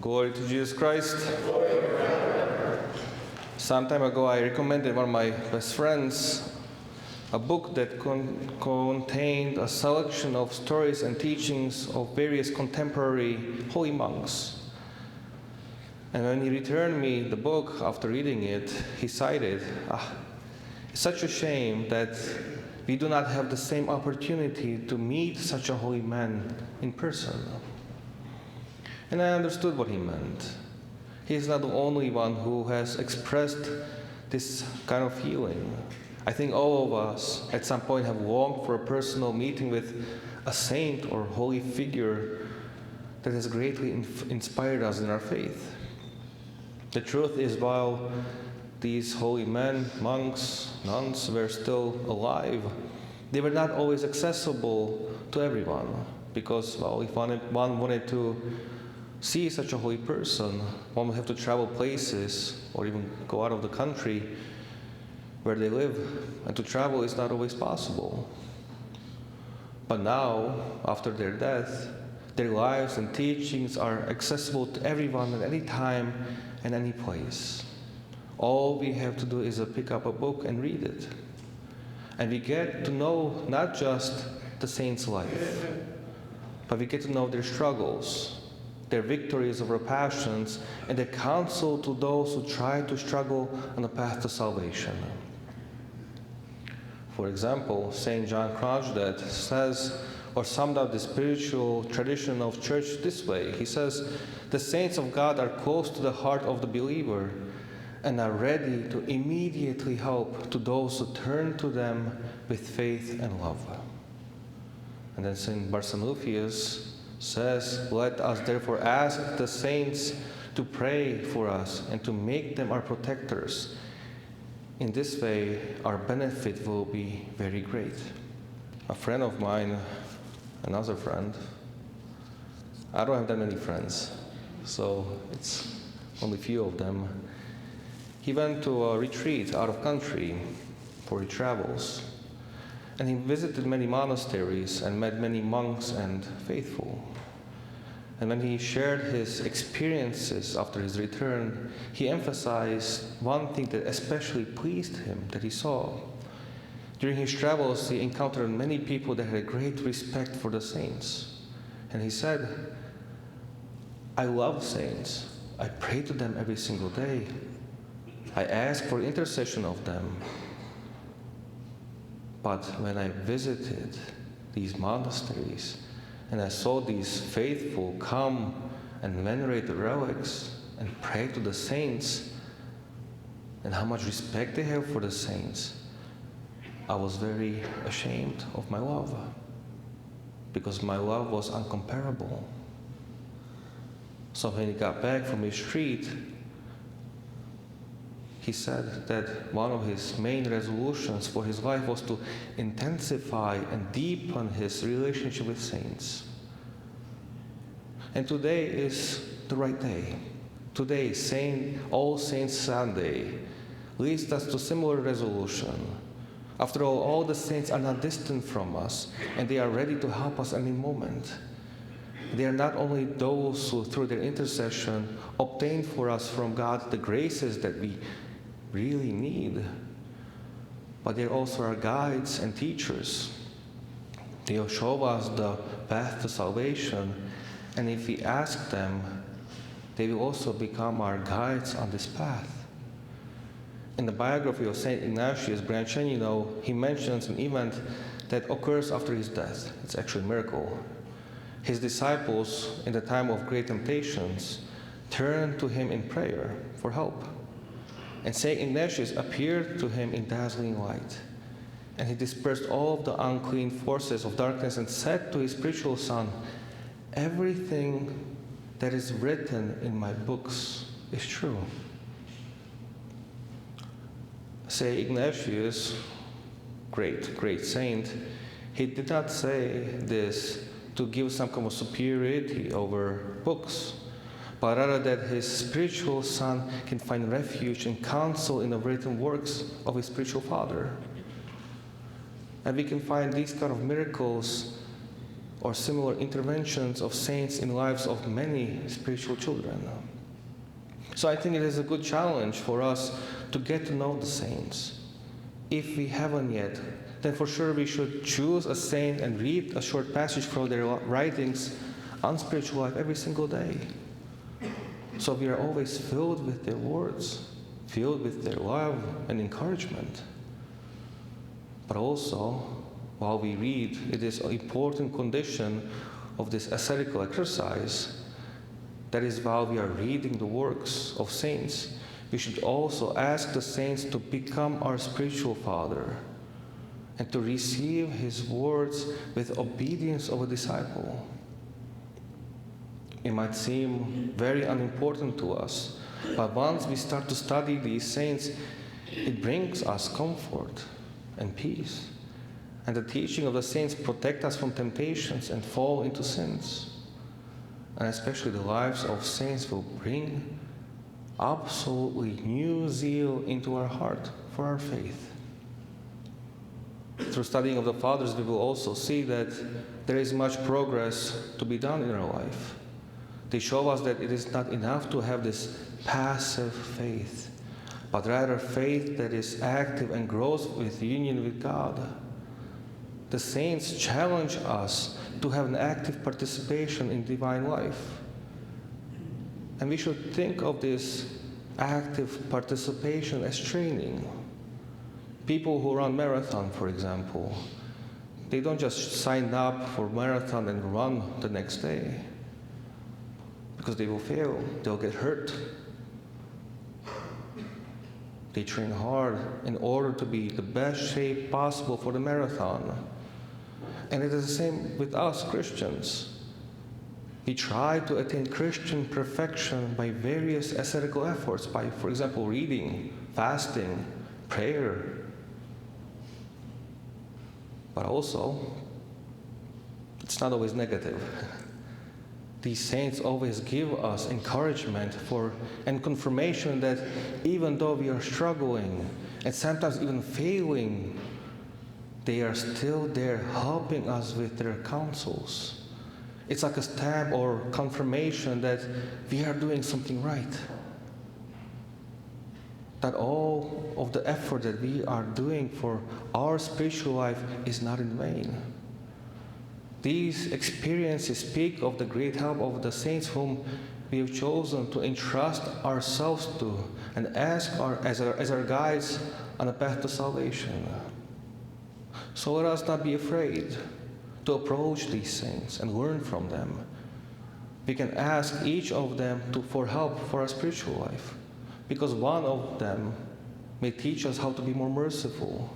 Glory to Jesus Christ. Some time ago I recommended one of my best friends a book that contained a selection of stories and teachings of various contemporary holy monks. And when he returned me the book after reading it, he cited, it's such a shame that we do not have the same opportunity to meet such a holy man in person. And I understood what he meant. He is not the only one who has expressed this kind of feeling. I think all of us at some point have longed for a personal meeting with a saint or holy figure that has greatly inspired us in our faith. The truth is, while these holy men, monks, nuns were still alive, they were not always accessible to everyone, because, well, if one wanted to see such a holy person, one would have to travel places or even go out of the country where they live, and to travel is not always possible. But now, after their death, their lives and teachings are accessible to everyone at any time and any place. All we have to do is pick up a book and read it. And we get to know not just the saint's life, but we get to know their struggles, their victories over passions, and their counsel to those who try to struggle on the path to salvation. For example, St. John Kronstadt says, or summed up the spiritual tradition of church this way. He says, the saints of God are close to the heart of the believer and are ready to immediately help to those who turn to them with faith and love. And then St. Barsanuphius says, let us therefore ask the saints to pray for us and to make them our protectors. In this way, our benefit will be very great. A friend of mine, another friend, I don't have that many friends, so it's only a few of them. He went to a retreat out of country for his travels, and he visited many monasteries and met many monks and faithful. And when he shared his experiences after his return, he emphasized one thing that especially pleased him, that he saw. During his travels, he encountered many people that had great respect for the saints. And he said, I love saints. I pray to them every single day. I ask for intercession of them. But when I visited these monasteries, and I saw these faithful come and venerate the relics and pray to the saints, and how much respect they have for the saints, I was very ashamed of my love, because my love was incomparable. So when he got back from his retreat, he said that one of his main resolutions for his life was to intensify and deepen his relationship with saints. And today is the right day. Today, All Saints Sunday, leads us to similar resolution. After all the saints are not distant from us, and they are ready to help us any moment. They are not only those who, through their intercession, obtain for us from God the graces that we really need, but they're also our guides and teachers. They'll show us the path to salvation, and if we ask them, they will also become our guides on this path. In the biography of St. Ignatius Brancenino, he mentions an event that occurs after his death. It's actually a miracle. His disciples, in the time of great temptations, turned to him in prayer for help. And St. Ignatius appeared to him in dazzling light. And he dispersed all of the unclean forces of darkness and said to his spiritual son, everything that is written in my books is true. St. Ignatius, great saint, he did not say this to give some kind of superiority over books, but rather that his spiritual son can find refuge and counsel in the written works of his spiritual father. And we can find these kind of miracles or similar interventions of saints in the lives of many spiritual children. So I think it is a good challenge for us to get to know the saints. If we haven't yet, then for sure we should choose a saint and read a short passage from their writings on spiritual life every single day. So we are always filled with their words, filled with their love and encouragement. But also, while we read, it is an important condition of this ascetical exercise. That is, while we are reading the works of saints, we should also ask the saints to become our spiritual father and to receive his words with obedience of a disciple. It might seem very unimportant to us, but once we start to study these saints, it brings us comfort and peace. And the teaching of the saints protect us from temptations and fall into sins. And especially the lives of saints will bring absolutely new zeal into our heart for our faith. Through studying of the Fathers, we will also see that there is much progress to be done in our life. They show us that it is not enough to have this passive faith, but rather faith that is active and grows with union with God. The saints challenge us to have an active participation in divine life. And we should think of this active participation as training. People who run marathon, for example, they don't just sign up for marathon and run the next day, because they will fail, they'll get hurt. They train hard in order to be the best shape possible for the marathon. And it is the same with us Christians. We try to attain Christian perfection by various ascetical efforts, by, for example, reading, fasting, prayer. But also, it's not always negative. These saints always give us encouragement and confirmation that even though we are struggling and sometimes even failing, they are still there helping us with their counsels. It's like a stamp or confirmation that we are doing something right. That all of the effort that we are doing for our spiritual life is not in vain. These experiences speak of the great help of the saints whom we have chosen to entrust ourselves to and ask as our guides on the path to salvation. So let us not be afraid to approach these saints and learn from them. We can ask each of them for help for our spiritual life, because one of them may teach us how to be more merciful,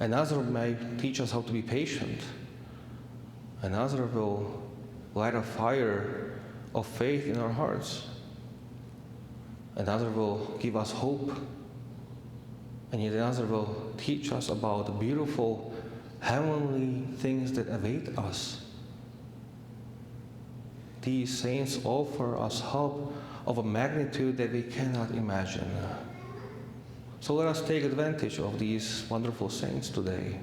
another may teach us how to be patient, another will light a fire of faith in our hearts, another will give us hope, and yet another will teach us about the beautiful heavenly things that await us. These saints offer us help of a magnitude that we cannot imagine. So let us take advantage of these wonderful saints today.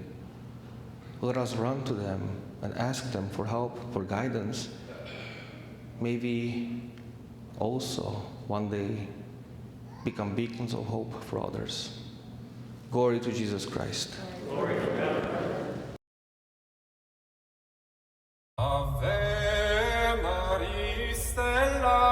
Let us run to them and ask them for help, for guidance. May we also one day become beacons of hope for others. Glory to Jesus Christ. Glory to God. Ave Maria, Stella